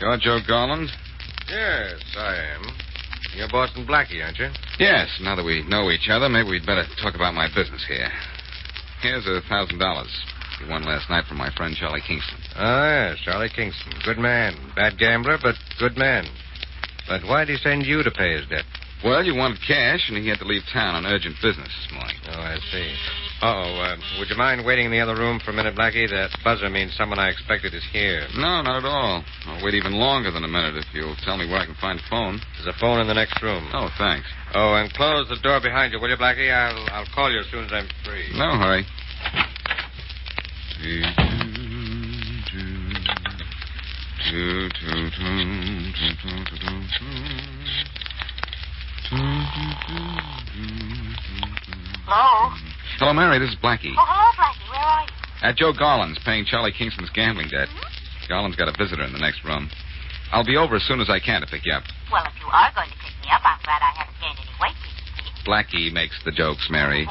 You're Joe Garland? Yes, I am. You're Boston Blackie, aren't you? Yes. Now that we know each other, maybe we'd better talk about my business here. Here's $1,000. You won last night from my friend Charlie Kingston. Oh, yes, Charlie Kingston. Good man. Bad gambler, but good man. But why'd he send you to pay his debt? Well, you wanted cash, and he had to leave town on urgent business this morning. Oh, I see. Would you mind waiting in the other room for a minute, Blackie? That buzzer means someone I expected is here. No, not at all. I'll wait even longer than a minute if you'll tell me where I can find a phone. There's a phone in the next room. Oh, thanks. Oh, and close the door behind you, will you, Blackie? I'll call you as soon as I'm free. No hurry. Hello? Hello, Mary. This is Blackie. Oh, hello, Blackie. Where are you? At Joe Garland's, paying Charlie Kingston's gambling debt. Mm-hmm. Garland's got a visitor in the next room. I'll be over as soon as I can to pick you up. Well, if you are going to pick me up, I'm glad I haven't gained any weight recently. Blackie makes the jokes, Mary.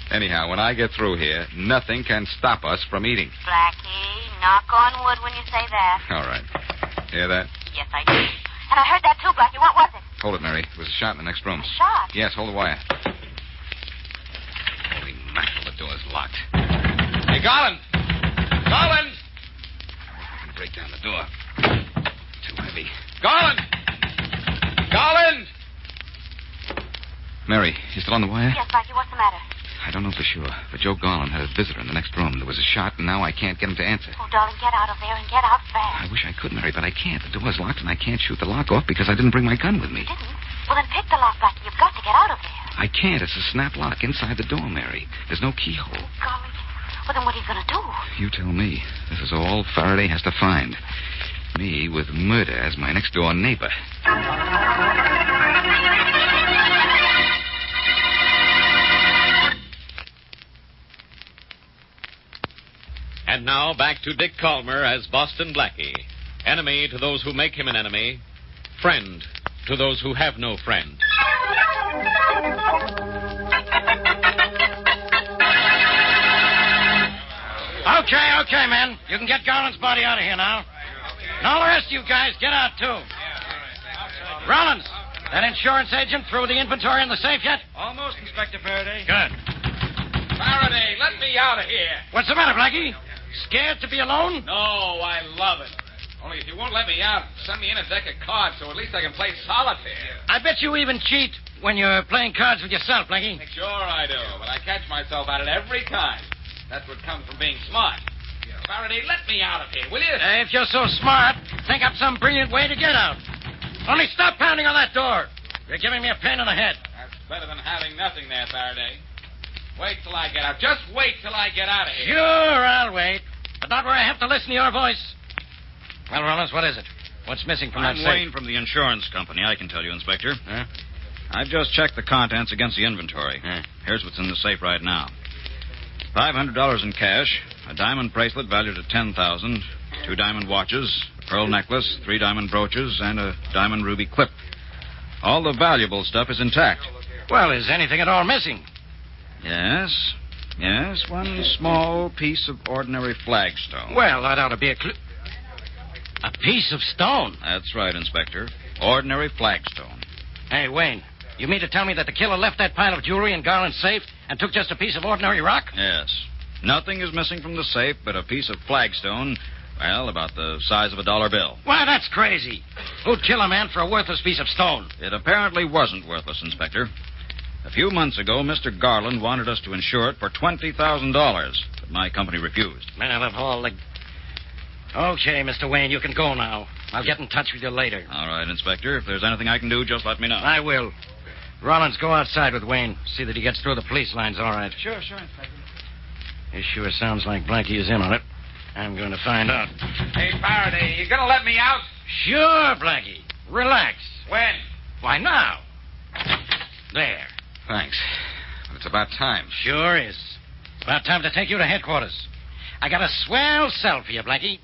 Anyhow, when I get through here, nothing can stop us from eating. Blackie, knock on wood when you say that. All right. Hear that? Yes, I do. And I heard that too, Blackie. What was it? Hold it, Mary. It was a shot in the next room. A shot? Yes, hold the wire. Holy mackerel, the door's locked. Hey, Garland! Garland! I can break down the door. Too heavy. Garland! Garland! Mary, you still on the wire? Yes, Blackie. What's the matter? I don't know for sure, but Joe Garland had a visitor in the next room. There was a shot, and now I can't get him to answer. Oh, darling, get out of there and get out fast. I wish I could, Mary, but I can't. The door's locked, and I can't shoot the lock off because I didn't bring my gun with me. You didn't? Well, then pick the lock, Blackie. You've got to get out of there. I can't. It's a snap lock inside the door, Mary. There's no keyhole. Golly. Well, then what are you going to do? You tell me. This is all Faraday has to find. Me with murder as my next-door neighbor. And now back to Dick Calmer as Boston Blackie. Enemy to those who make him an enemy. Friend to those who have no friend. Okay, man. You can get Garland's body out of here now. And all the rest of you guys, get out, too. Rollins, that insurance agent threw the inventory in the safe yet? Almost, Inspector Farraday. Good. Faraday, let me out of here. What's the matter, Blackie? Scared to be alone? No, I love it. Only if you won't let me out, send me in a deck of cards so at least I can play solitaire. I bet you even cheat when you're playing cards with yourself, Blackie. Sure I do, but I catch myself at it every time. That's what comes from being smart. Faraday, let me out of here, will you? If you're so smart, think up some brilliant way to get out. Only stop pounding on that door. You're giving me a pain in the head. That's better than having nothing there, Faraday. Wait till I get out. Just wait till I get out of here. Sure, I'll wait. But not where I have to listen to your voice. Well, Rollins, what is it? What's missing from that safe? I'm Wayne from the insurance company. I can tell you, Inspector. Huh? I've just checked the contents against the inventory. Here's what's in the safe right now. $500 in cash, a diamond bracelet valued at $10,000, 2 diamond watches, a pearl necklace, 3 diamond brooches, and a diamond ruby clip. All the valuable stuff is intact. Well, is anything at all missing? Yes, one small piece of ordinary flagstone. Well, that ought to be a clue. A piece of stone? That's right, Inspector. Ordinary flagstone. Hey, Wayne, you mean to tell me that the killer left that pile of jewelry in Garland's safe and took just a piece of ordinary rock? Yes. Nothing is missing from the safe but a piece of flagstone, well, about the size of a dollar bill. Why, that's crazy. Who'd kill a man for a worthless piece of stone? It apparently wasn't worthless, Inspector. A few months ago, Mr. Garland wanted us to insure it for $20,000, but my company refused. Man of all the... Okay, Mr. Wayne, you can go now. I'll get in touch with you later. All right, Inspector. If there's anything I can do, just let me know. I will. Rollins, go outside with Wayne. See that he gets through the police lines all right. Sure, Inspector. This sure sounds like Blackie is in on it. I'm going to find out. Hey, Faraday, you gonna let me out? Sure, Blackie. Relax. When? Why, now. There. Thanks. But it's about time. Sure is. It's about time to take you to headquarters. I got a swell cell for you, Blackie.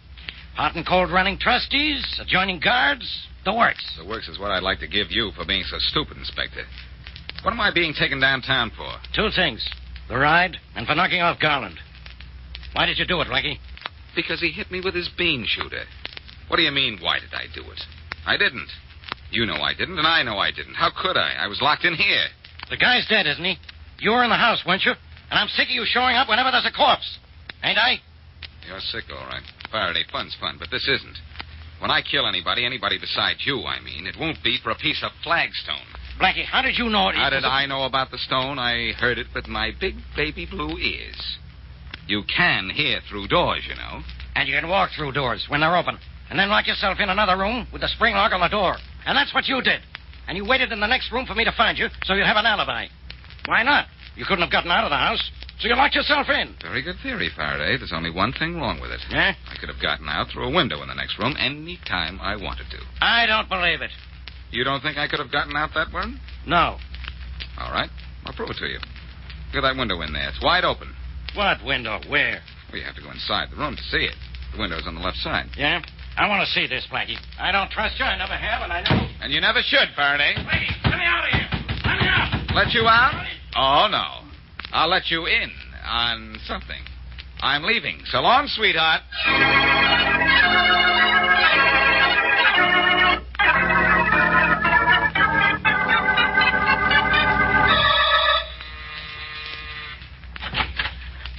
Hot and cold running trustees, adjoining guards, the works. The works is what I'd like to give you for being so stupid, Inspector. What am I being taken downtown for? 2 things. The ride and for knocking off Garland. Why did you do it, Blackie? Because he hit me with his bean shooter. What do you mean, why did I do it? I didn't. You know I didn't, and I know I didn't. How could I? I was locked in here. The guy's dead, isn't he? You were in the house, weren't you? And I'm sick of you showing up whenever there's a corpse. Ain't I? You're sick, all right. Faraday, fun's fun, but this isn't. When I kill anybody besides you, I mean, it won't be for a piece of flagstone. Blackie, how did you know it? How did I know about the stone? I heard it with my big baby blue ears. You can hear through doors, you know. And you can walk through doors when they're open. And then lock yourself in another room with the spring lock on the door. And that's what you did. And you waited in the next room for me to find you so you'd have an alibi. Why not? You couldn't have gotten out of the house, so you locked yourself in. Very good theory, Faraday. There's only one thing wrong with it. Yeah? I could have gotten out through a window in the next room any time I wanted to. I don't believe it. You don't think I could have gotten out that one? No. All right. I'll prove it to you. Look at that window in there. It's wide open. What window? Where? Well, you have to go inside the room to see it. The window's on the left side. Yeah? I want to see this, Blackie. I don't trust you. I never have, and I know. And you never should, Faraday. Blackie, let me out of here. Let me out. Let you out? Oh, no. I'll let you in on something. I'm leaving. So long, sweetheart.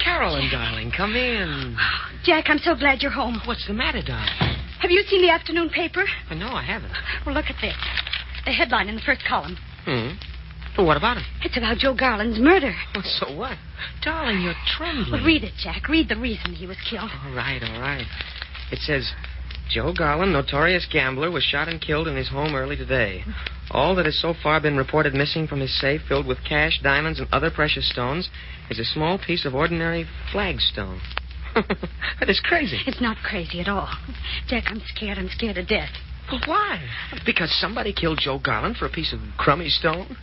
Carolyn, darling, come in. Jack, I'm so glad you're home. What's the matter, darling? Have you seen the afternoon paper? No, I haven't. Well, look at this. The headline in the first column. Well, what about it? It's about Joe Garland's murder. Well, so what? Darling, you're trembling. Well, read it, Jack. Read the reason he was killed. All right. It says, Joe Garland, notorious gambler, was shot and killed in his home early today. All that has so far been reported missing from his safe, filled with cash, diamonds, and other precious stones, is a small piece of ordinary flagstone. That is crazy. It's not crazy at all. Jack, I'm scared. I'm scared to death. Well, why? Because somebody killed Joe Garland for a piece of crummy stone?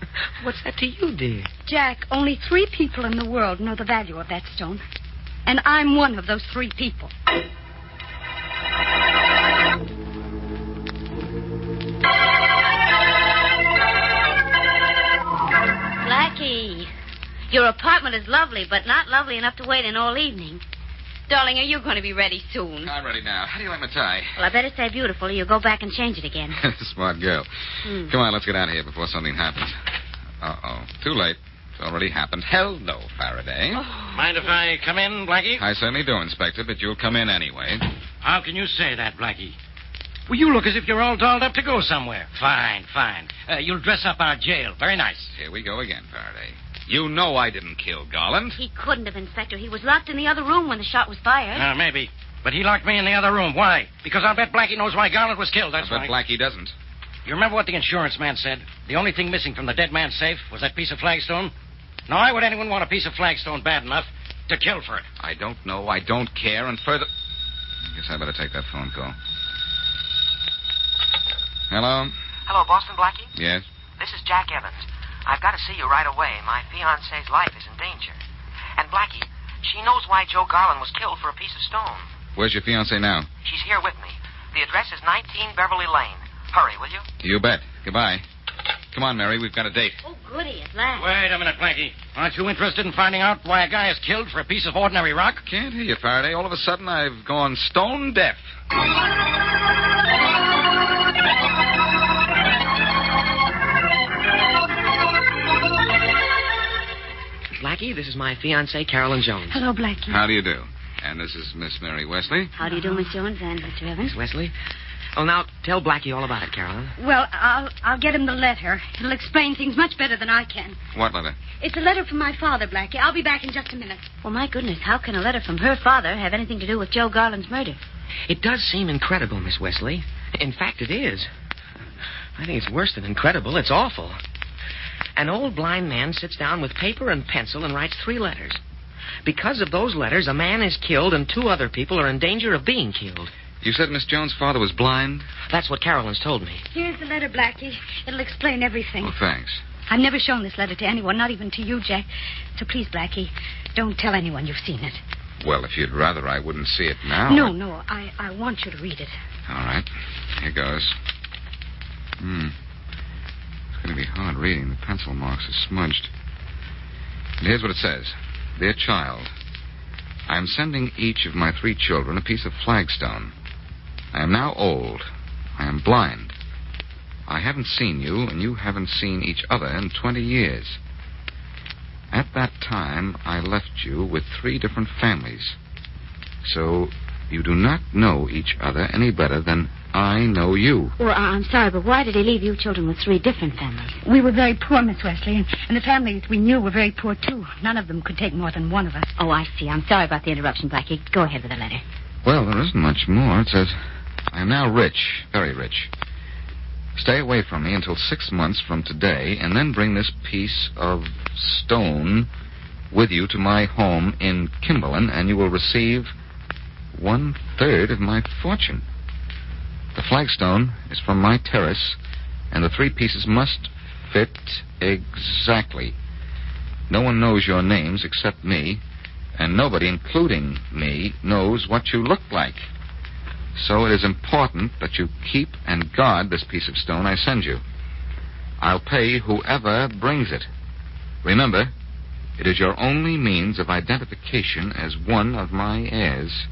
What's that to you, dear? Jack, only 3 people in the world know the value of that stone. And I'm one of those 3 people. Blackie, your apartment is lovely, but not lovely enough to wait in all evening. Darling, are you going to be ready soon? I'm ready now. How do you like my tie? Well, I better stay beautiful or you'll go back and change it again. Smart girl. Come on, let's get out of here before something happens. Uh-oh. Too late. It's already happened. Hello, Faraday. Mind if I come in, Blackie? I certainly do, Inspector, but you'll come in anyway. How can you say that, Blackie? Well, you look as if you're all dolled up to go somewhere. Fine. You'll dress up our jail. Very nice. Here we go again, Faraday. You know I didn't kill Garland. He couldn't have, Inspector. He was locked in the other room when the shot was fired. Maybe. But he locked me in the other room. Why? Because I'll bet Blackie knows why Garland was killed. That's I bet why. Blackie doesn't. You remember what the insurance man said? The only thing missing from the dead man's safe was that piece of flagstone? Now, why would anyone want a piece of flagstone bad enough to kill for it? I don't know. I don't care. And further... I guess I better take that phone call. Hello? Hello, Boston Blackie? Yes? This is Jack Evans. I've got to see you right away. My fiancée's life is in danger. And Blackie, she knows why Joe Garland was killed for a piece of stone. Where's your fiancée now? She's here with me. The address is 19 Beverly Lane. Hurry, will you? You bet. Goodbye. Come on, Mary. We've got a date. Oh, goody, at last. Wait a minute, Blackie. Aren't you interested in finding out why a guy is killed for a piece of ordinary rock? Can't hear you, Faraday. All of a sudden, I've gone stone deaf. Blackie, this is my fiancée, Carolyn Jones. Hello, Blackie. How do you do? And this is Miss Mary Wesley. How do you do, Miss Jones and Mr. Evans? Miss Wesley. Well, now, tell Blackie all about it, Carolyn. Well, I'll get him the letter. It'll explain things much better than I can. What letter? It's a letter from my father, Blackie. I'll be back in just a minute. Well, my goodness, how can a letter from her father have anything to do with Joe Garland's murder? It does seem incredible, Miss Wesley. In fact, it is. I think it's worse than incredible. It's awful. An old blind man sits down with paper and pencil and writes 3 letters. Because of those letters, a man is killed and 2 other people are in danger of being killed. You said Miss Jones' father was blind? That's what Carolyn's told me. Here's the letter, Blackie. It'll explain everything. Oh, thanks. I've never shown this letter to anyone, not even to you, Jack. So please, Blackie, don't tell anyone you've seen it. Well, if you'd rather I wouldn't see it now. No. I want you to read it. All right. Here goes. It's going to be hard reading. The pencil marks are smudged. And here's what it says. Dear child, I am sending each of my 3 children a piece of flagstone. I am now old. I am blind. I haven't seen you, and you haven't seen each other in 20 years. At that time, I left you with 3 different families. So you do not know each other any better than I know you. Well, I'm sorry, but why did he leave you children with 3 different families? We were very poor, Miss Wesley, and the families we knew were very poor, too. None of them could take more than one of us. Oh, I see. I'm sorry about the interruption, Blackie. Go ahead with the letter. Well, there isn't much more. It says, I am now rich, very rich. Stay away from me until 6 months from today, and then bring this piece of stone with you to my home in Kimberlin, and you will receive 1/3 of my fortune. The flagstone is from my terrace, and the 3 pieces must fit exactly. No one knows your names except me, and nobody, including me, knows what you look like. So it is important that you keep and guard this piece of stone I send you. I'll pay whoever brings it. Remember, it is your only means of identification as one of my heirs.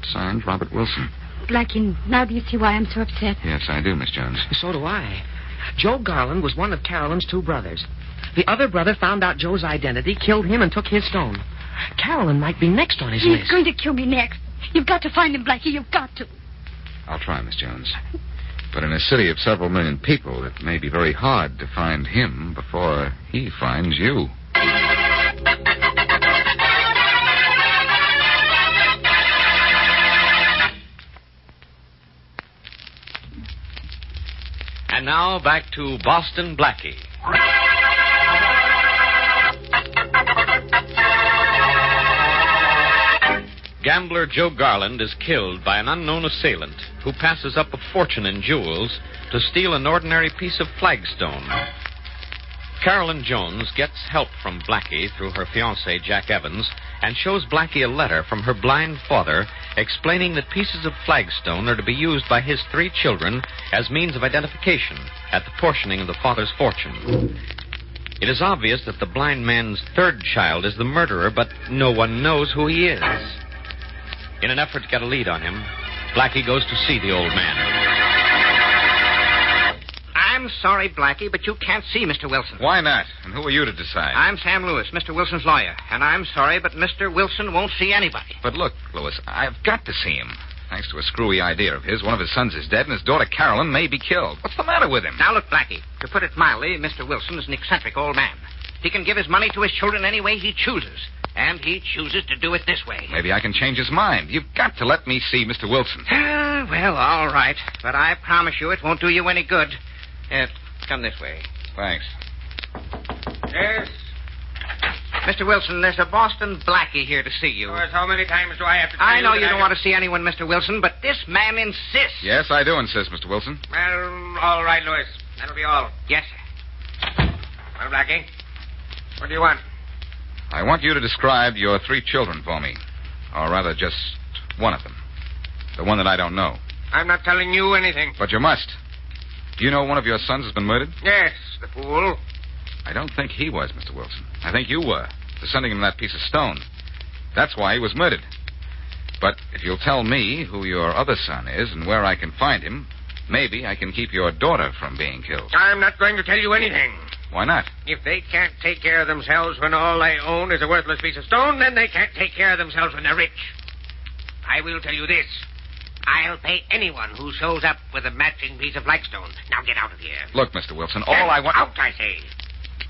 Signed, Robert Wilson. Blackie, now do you see why I'm so upset? Yes, I do, Miss Jones. So do I. Joe Garland was one of Carolyn's 2 brothers. The other brother found out Joe's identity, killed him, and took his stone. Carolyn might be next on his list. He's going to kill me next. You've got to find him, Blackie. You've got to. I'll try, Miss Jones. But in a city of several million people, it may be very hard to find him before he finds you. And now back to Boston Blackie. Gambler Joe Garland is killed by an unknown assailant who passes up a fortune in jewels to steal an ordinary piece of flagstone. Carolyn Jones gets help from Blackie through her fiancé, Jack Evans, and shows Blackie a letter from her blind father explaining that pieces of flagstone are to be used by his 3 children as means of identification at the portioning of the father's fortune. It is obvious that the blind man's 3rd child is the murderer, but no one knows who he is. In an effort to get a lead on him, Blackie goes to see the old man. I'm sorry, Blackie, but you can't see Mr. Wilson. Why not? And who are you to decide? I'm Sam Lewis, Mr. Wilson's lawyer, and I'm sorry, but Mr. Wilson won't see anybody. But look, Lewis, I've got to see him. Thanks to a screwy idea of his, one of his sons is dead, and his daughter Carolyn may be killed. What's the matter with him? Now, look, Blackie, to put it mildly, Mr. Wilson is an eccentric old man. He can give his money to his children any way he chooses. And he chooses to do it this way. Maybe I can change his mind. You've got to let me see Mr. Wilson. Well, all right. But I promise you it won't do you any good. Come this way. Thanks. Yes? Mr. Wilson, there's a Boston Blackie here to see you. How many times do I have to tell I know you that don't want to see anyone, Mr. Wilson, but this man insists. Yes, I do insist, Mr. Wilson. Well, all right, Lewis. That'll be all. Yes, sir. Well, Blackie, what do you want? I want you to describe your 3 children for me. Or rather, just one of them. The one that I don't know. I'm not telling you anything. But you must. Do you know one of your sons has been murdered? Yes, the fool. I don't think he was, Mr. Wilson. I think you were, for sending him that piece of stone. That's why he was murdered. But if you'll tell me who your other son is and where I can find him, maybe I can keep your daughter from being killed. I'm not going to tell you anything. Why not? If they can't take care of themselves when all they own is a worthless piece of stone, then they can't take care of themselves when they're rich. I will tell you this. I'll pay anyone who shows up with a matching piece of flagstone. Now get out of here. Look, Mr. Wilson, Get I want... out, I say.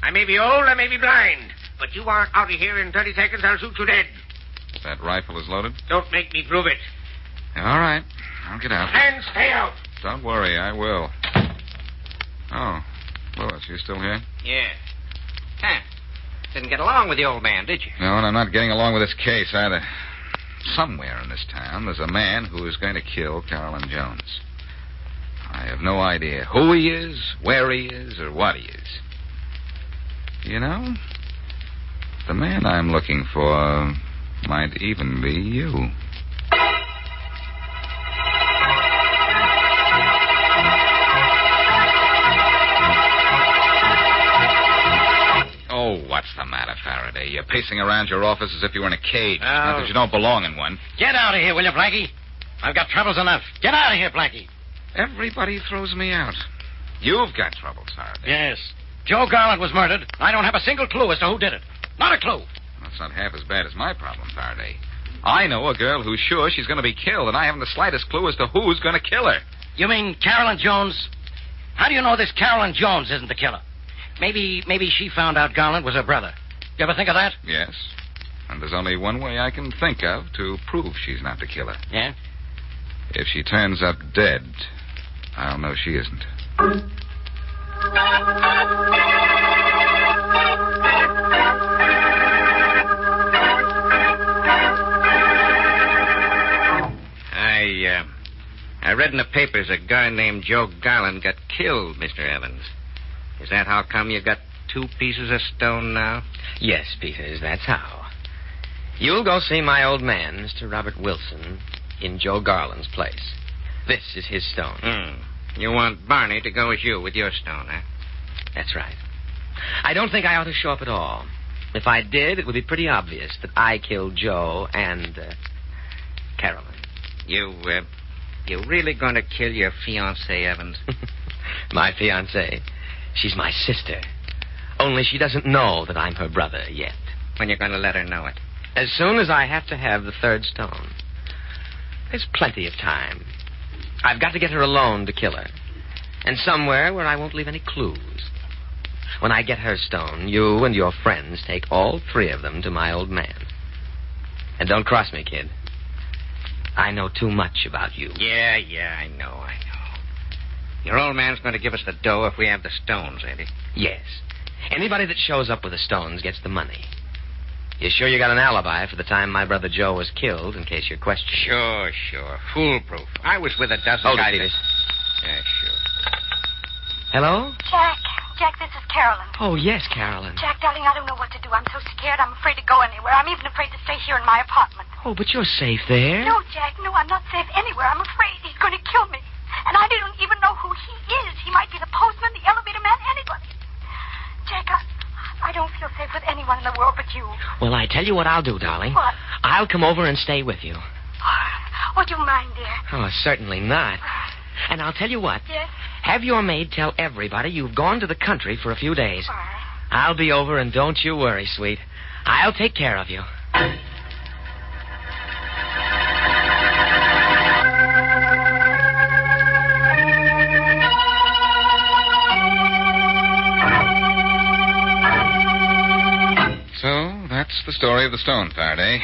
I may be old, I may be blind, but you aren't out of here in 30 seconds, I'll shoot you dead. That rifle is loaded? Don't make me prove it. All right. I'll get out. And stay out. Don't worry, I will. Oh, Lewis, you still here? Yeah. Didn't get along with the old man, did you? No, and I'm not getting along with this case either. Somewhere in this town, there's a man who is going to kill Carolyn Jones. I have no idea who he is, where he is, or what he is. You know, the man I'm looking for might even be you. Oh, what's the matter, Faraday? You're pacing around your office as if you were in a cage. Not that you don't belong in one. Get out of here, will you, Blackie? I've got troubles enough. Get out of here, Blackie. Everybody throws me out. You've got troubles, Farraday. Yes. Joe Garland was murdered. I don't have a single clue as to who did it. Not a clue. That's not half as bad as my problem, Farraday. I know a girl who's sure she's going to be killed, and I haven't the slightest clue as to who's going to kill her. You mean Carolyn Jones? How do you know this Carolyn Jones isn't the killer? Maybe she found out Garland was her brother. You ever think of that? Yes. And there's only one way I can think of to prove she's not the killer. Yeah? If she turns up dead, I'll know she isn't. I read in the papers a guy named Joe Garland got killed, Mr. Evans. Is that how come you got 2 pieces of stone now? Yes, Peters, that's how. You'll go see my old man, Mr. Robert Wilson, in Joe Garland's place. This is his stone. You want Barney to go with you with your stone, huh? That's right. I don't think I ought to show up at all. If I did, it would be pretty obvious that I killed Joe and, Carolyn. You really going to kill your fiancée, Evans? My fiancée? She's my sister. Only she doesn't know that I'm her brother yet. When you're going to let her know it? As soon as I have to have the 3rd stone. There's plenty of time. I've got to get her alone to kill her. And somewhere where I won't leave any clues. When I get her stone, you and your friends take all 3 of them to my old man. And don't cross me, kid. I know too much about you. Yeah, I know. Your old man's going to give us the dough if we have the stones, ain't he? Yes. Anybody that shows up with the stones gets the money. You sure you got an alibi for the time my brother Joe was killed, in case you're questioning? Sure. Foolproof. I was with a dozen guys. Peters. Yeah, sure. Hello? Jack, this is Carolyn. Oh, yes, Carolyn. Jack, darling, I don't know what to do. I'm so scared. I'm afraid to go anywhere. I'm even afraid to stay here in my apartment. Oh, but you're safe there. No, Jack, no, I'm not safe anywhere. I'm afraid he's going to kill me. And I don't even know who he is. He might be the postman, the elevator man, anybody. Jack, I don't feel safe with anyone in the world but you. Well, I tell you what I'll do, darling. What? I'll come over and stay with you. Would you mind, dear? Oh, certainly not. And I'll tell you what. Yes? Have your maid tell everybody you've gone to the country for a few days. All right. I'll be over, and don't you worry, sweet. I'll take care of you. So, that's the story of the stone, Farraday.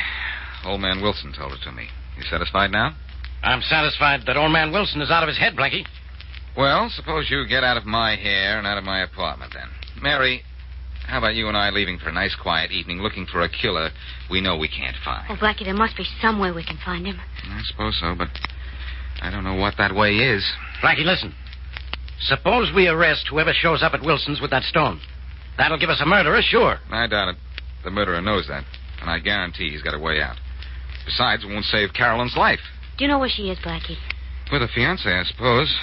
Old man Wilson told it to me. You satisfied now? I'm satisfied that old man Wilson is out of his head, Blackie. Well, suppose you get out of my hair and out of my apartment, then. Mary, how about you and I leaving for a nice, quiet evening looking for a killer we know we can't find? Oh, Blackie, there must be some way we can find him. I suppose so, but I don't know what that way is. Blackie, listen. Suppose we arrest whoever shows up at Wilson's with that stone. That'll give us a murderer, sure. I doubt it. The murderer knows that, and I guarantee he's got a way out. Besides, it won't save Carolyn's life. Do you know where she is, Blackie? With a fiancé, I suppose.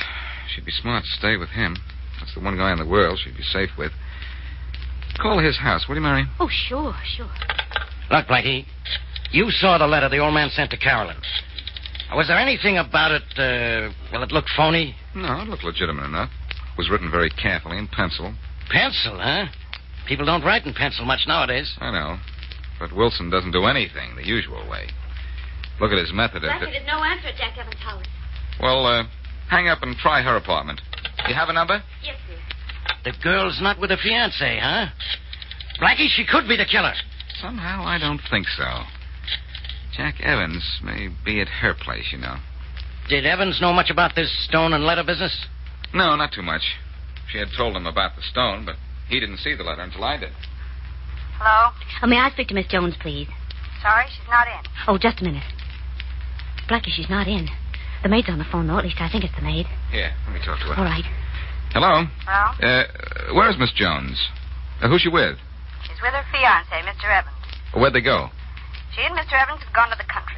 She'd be smart to stay with him. That's the one guy in the world she'd be safe with. Call his house, will you, Mary? Oh, sure. Look, Blackie, you saw the letter the old man sent to Carolyn. Was there anything about it, it looked phony? No, it looked legitimate enough. It was written very carefully in pencil. Pencil, huh? People don't write in pencil much nowadays. I know. But Wilson doesn't do anything the usual way. Look at his method. Blackie, there's no answer at Jack Evans' house. Well, hang up and try her apartment. You have a number? Yes, dear. The girl's not with a fiancé, huh? Blackie, she could be the killer. Somehow I don't think so. Jack Evans may be at her place, you know. Did Evans know much about this stone and letter business? No, not too much. She had told him about the stone, but he didn't see the letter until I did. Hello? Oh, may I speak to Miss Jones, please? Sorry, she's not in. Oh, just a minute. Blackie, she's not in. The maid's on the phone, though. At least I think it's the maid. Here, let me talk to her. All right. Hello? Hello? Where's Miss Jones? Who's she with? She's with her fiancé, Mr. Evans. Where'd they go? She and Mr. Evans have gone to the country.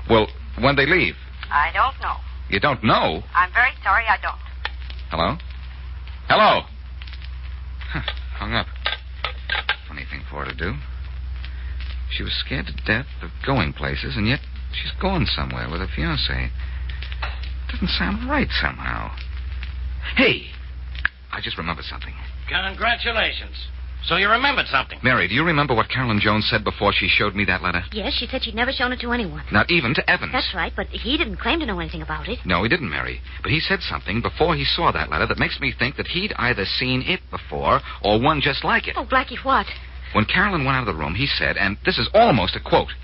Well, when'd they leave? I don't know. You don't know? I'm very sorry I don't. Hello? Hello? Huh, hung up. Funny thing for her to do. She was scared to death of going places, and yet she's gone somewhere with her fiancé. Doesn't sound right somehow. Hey, I just remembered something. Congratulations. So you remembered something. Mary, do you remember what Carolyn Jones said before she showed me that letter? Yes, she said she'd never shown it to anyone. Not even to Evans. That's right, but he didn't claim to know anything about it. No, he didn't, Mary. But he said something before he saw that letter that makes me think that he'd either seen it before or one just like it. Oh, Blackie, what? When Carolyn went out of the room, he said, and this is almost a quote,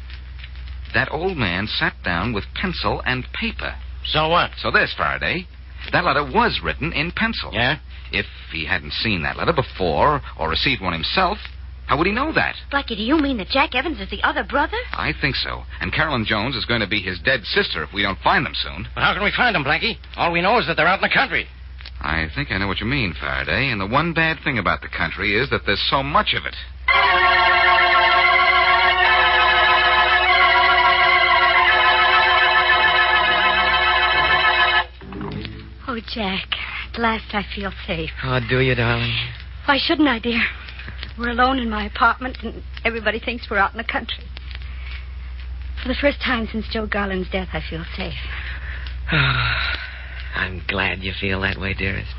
"That old man sat down with pencil and paper." So what? So this, Faraday. That letter was written in pencil. Yeah? If he hadn't seen that letter before or received one himself, how would he know that? Blackie, do you mean that Jack Evans is the other brother? I think so. And Carolyn Jones is going to be his dead sister if we don't find them soon. But how can we find them, Blackie? All we know is that they're out in the country. I think I know what you mean, Faraday. And the one bad thing about the country is that there's so much of it. Oh, Jack, at last I feel safe. Oh, do you, darling? Why shouldn't I, dear? We're alone in my apartment, and everybody thinks we're out in the country. For the first time since Joe Garland's death, I feel safe. I'm glad you feel that way, dearest.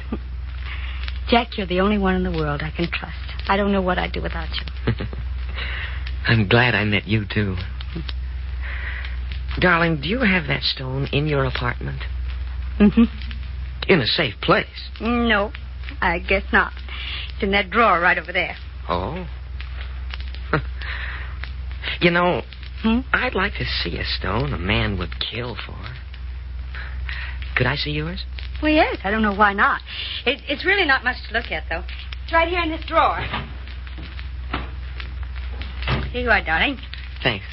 Jack, you're the only one in the world I can trust. I don't know what I'd do without you. I'm glad I met you, too. Darling, do you have that stone in your apartment? Mm-hmm. In a safe place? No, I guess not. It's in that drawer right over there. Oh? You know, I'd like to see a stone a man would kill for. Could I see yours? Well, yes. I don't know why not. It's really not much to look at, though. It's right here in this drawer. Here you are, darling. Thanks.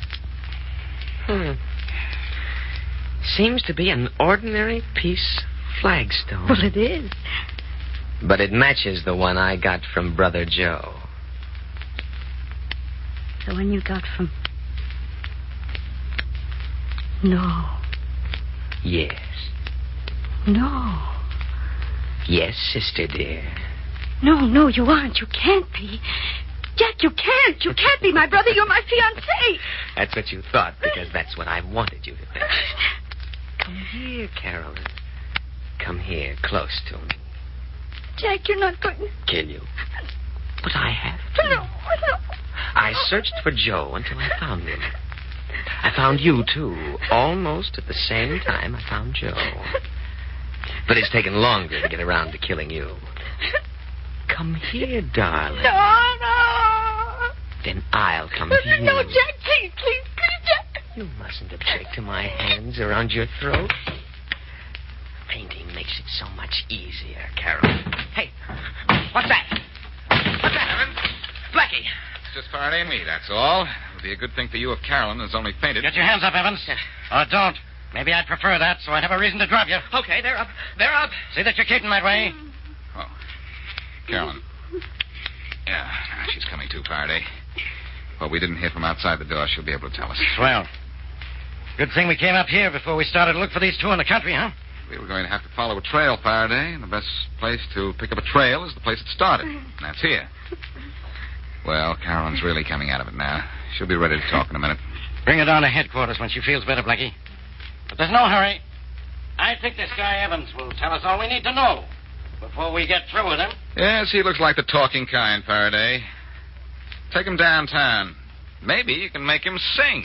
Seems to be an ordinary piece of flagstone. Well, it is. But it matches the one I got from Brother Joe. The one you got from... No. Yes. No. Yes, sister dear. No, you aren't. You can't be. Jack, you can't. You can't be my brother. You're my fiancé. That's what you thought, because that's what I wanted you to think. Come here, Carolyn. Come here, close to me. Jack, you're not going to... Kill you. But I have to. No. I searched for Joe until I found him. I found you, too. Almost at the same time I found Joe. But it's taken longer to get around to killing you. Come here, darling. No. Then I'll come to you. No, Jack, please, Jack. You mustn't object to my hands around your throat. Painting makes it so much easier, Carol. Hey, what's that? What's that, Evans? Blackie. It's just Faraday and me, that's all. It would be a good thing for you if Carolyn has only fainted. Get your hands up, Evans. Or don't. Maybe I'd prefer that, so I'd have a reason to drop you. Okay, they're up. They're up. See that you're keeping that way. Oh, Carolyn. Yeah, she's coming too, Faraday. Well, we didn't hear from outside the door. She'll be able to tell us. Swell. Good thing we came up here before we started to look for these two in the country, huh? We were going to have to follow a trail, Faraday, and the best place to pick up a trail is the place it started. And that's here. Well, Carolyn's really coming out of it now. She'll be ready to talk in a minute. Bring her down to headquarters when she feels better, Blackie. But there's no hurry. I think this guy Evans will tell us all we need to know before we get through with him. Yes, he looks like the talking kind, Faraday. Take him downtown. Maybe you can make him sing.